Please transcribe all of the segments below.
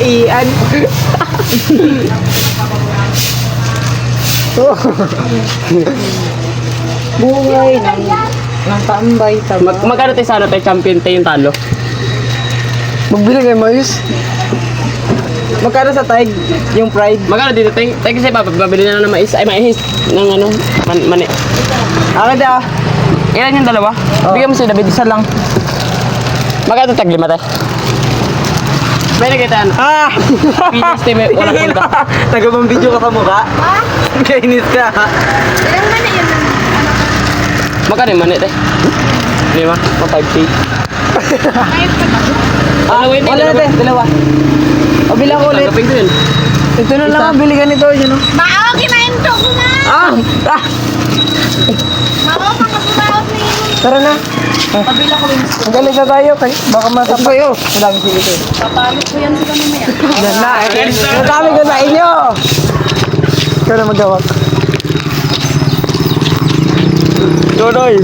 Ian. Buhay ng tambay. Magkano tayo sa ano tayo champion tayo yung talo? Magbili kayo, Mayus. Magkano sa tide? Yung pride? Magkano dito tayo? Tayo kasi babili na ng mais. Ay, mais. Ng ano? Mani. Akad ah. Ilan yung dalawa? Bigyan mo si David. Isa lang. Magkano tag lima tayo? May nakitaan. Ah! Pinis tayo, walang punta. Nagabang video ka sa mukha? Ha? Kainis ka. Ilang man na yun? Magkano yung mani tayo? Lima? O 5K? Ngayon pa ba? Ano wait? Wala natin, dalawa. O, bilang ko ulit. Tanggapin ko yun. Ito na lang, bili ka nito, yun o. Maaw, kinain to ko na! Ah! Ah! Maaw, mga bumaot na yun. Tara na. Pabila ko yun. Magaling na tayo, kay baka masap kayo. Madami sili ko. Papalit ko yan sila mamaya. Yan na, nadami ko sa inyo. Ikaw na magawak. Tuloy.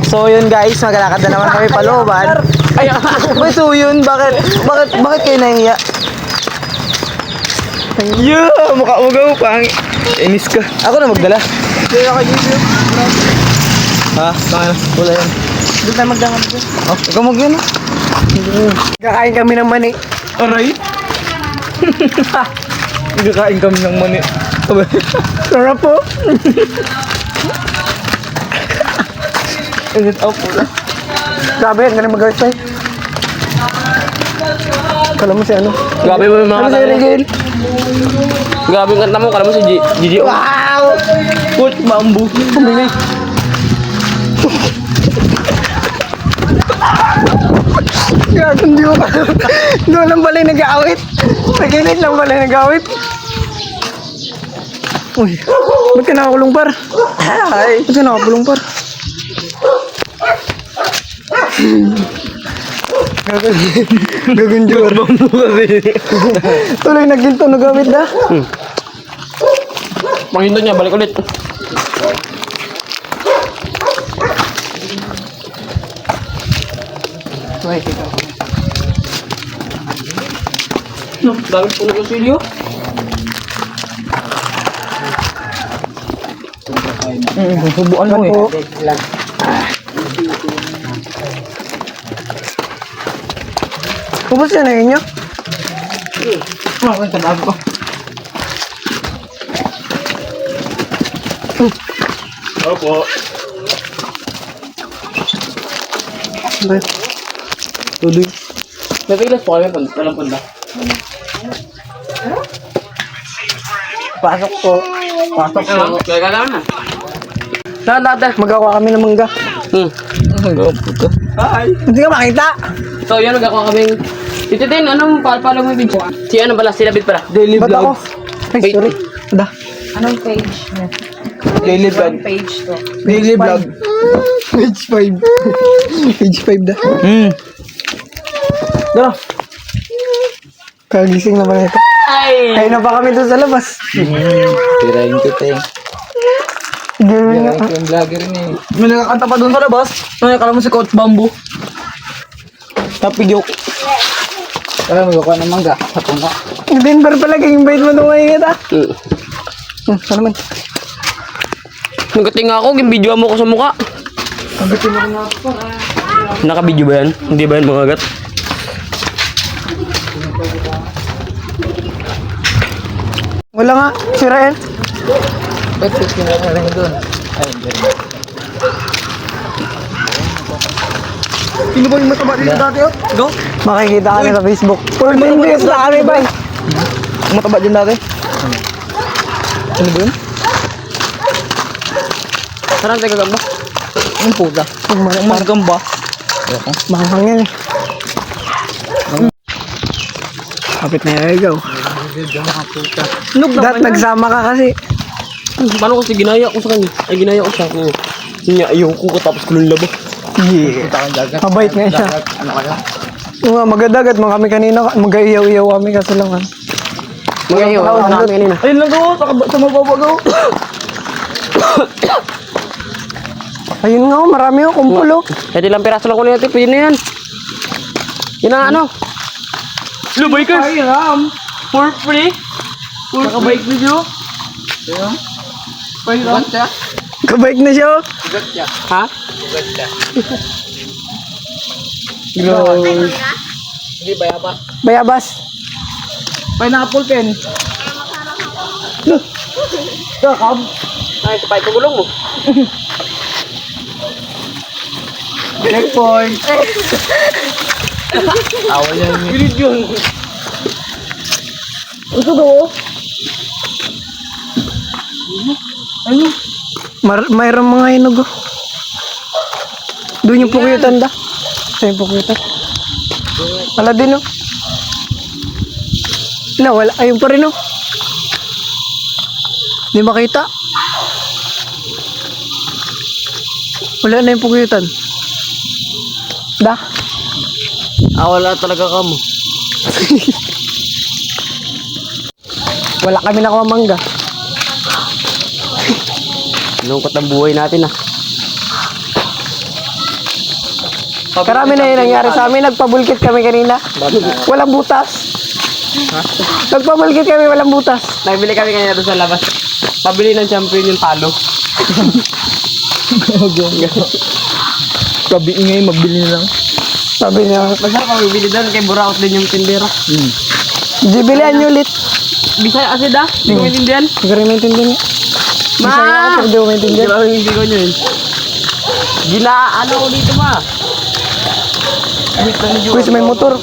So yun guys, maglalakad na naman kami palooban. Ay, ba't so yun? Bakit kayo nahiya? Yeah, mukha mo gaw pang. Inis ka. Ako na magdala. Hindi ako dito. Ha? Bakit? Wala yan. Doon tayo magdangan dito. Oh, ikaw mag-yun. Kakain kami ng mani. Aray? Kakain kami ng mani. Sarap po. Is it up po? Grabe, ang galing mag-guys tayo. Kala mo si ano? Grabe mo yung mga Ano si kanta mo. Regil? Grabe yung kanta mo. Kala mo si Gigi. Wow! Put bamboo. Pumili. Gago, hindi ko pa. Doon lang pala yung nag-aawit. Naginit lang pala yung nag-aawit. Uy, ba't ka nakakulong par? Ay, ba't ka nakakulong par? Gagunjur. Tuloy naginto, nag-aawit na. Panghinto niya. Balik ulit. Wait, ikaw. No, dami po na silyo. Subukan mo eh. Ubus yan na inyo? Ako yung tandaan ko. Opo. Ba? Tuloy. Napilas po kami. Walang punta. Pasok po. Pasok po. Kaya kailangan na. Lahat. Magawa kami ng mangga. Magawa po to. Hi. Hindi ka makita. So yun, nagkakuha kaming... Ititin, anong pala mo yung video? Si ano pala? Si David pala. Daily Ba't ako? Ay, Wait. sorry. Da. Anong page niya? Daily vlog. Page to. Daily vlog. Page 5. Page 5 da. Dara. Kagising naman ito. Ay! Kaya na pa kami doon sa labas. Tirahin kita eh. Gawin nga. Yung vlogger niya eh. May nakakanta pa doon sa labas. Ay, kala mo si Coach Bamboo. Tapigyo. Kaya magkakuha ng mangga. Sa tunga. Denver pala, kaya-invite mo doon ngayon kita. Ano naman? Nagating ako, gimbidyo mo ko sa mukha. Pagdating mo nga ako. Nakabidyo ba yan? Hindi ba yan mga agat? Wala nga, sira yan. Ba't kinala rin doon? Ay, hindi rin. Sino ba yung mataba dito dati oh? Go? Makikita kami sa Facebook. 14 views na kami ba? Mataba din dati? Ano ba yun? Sarang tayo gagamba. Ang puta. Magamba. Mahang yan eh. Kapit na yung ikaw. Dat, nagsama ka kasi. Paano kasi ginaya ko sa kanya? Ay, ginaya ko siya. Niya, ayaw ko tapos kulong labo. Yeah. Mabait nga siya. Ano kaya? Oo nga, magadagat mo kami kanina. Mag-iyaw-iyaw kami kasi lang. Magayaw, ako na kami kanina. Ayun lang go, sa mababa go. Ayun nga, marami oh, kumpul oh. Kahit ilang piraso lang ko na natin, pwede na yan. Yun ang ano. Lo, bikers! For free? Naka-bike video? Ugat siya. Kabike na siya. Oh. Ugat siya. Ha? Ugat siya. Hindi ba yaba? Bayabas. Pineapple pen. Ay, kapay pagulong mo. Checkpoint. Awal yan. Pilit yun. Ito do. Mayroong mga hinog. Oh. Doon yung pukuyutan da. Ito yung pukuyutan. Wala din oh. Wala. Ayun pa rin oh. Hindi makita. Wala na yung pukuyutan. Da. Wala talaga ka mo. Wala kami nakuha mangga. Lungkot ang buhay natin ah. Karami na yung nangyari sa amin. Nagpabulkit kami kanina. Walang butas. Nagpabulkit kami, walang butas. Nagbili kami kanina doon sa labas. Pabili ng champion yung talo. Sabi ingay, magbili na lang. Sabi niya, Masarap kami bibili doon kay Buraot din yung tindera. Jibilihan nyo ulit. Bisaya kasi da? Hindi ko maintindihan. Hindi ko rin maintindihan niya. Bisaya ako, hindi ko maintindihan. Grabe yung hindi ko nyo yun. Ano ko dito ma? Kuis, may motor.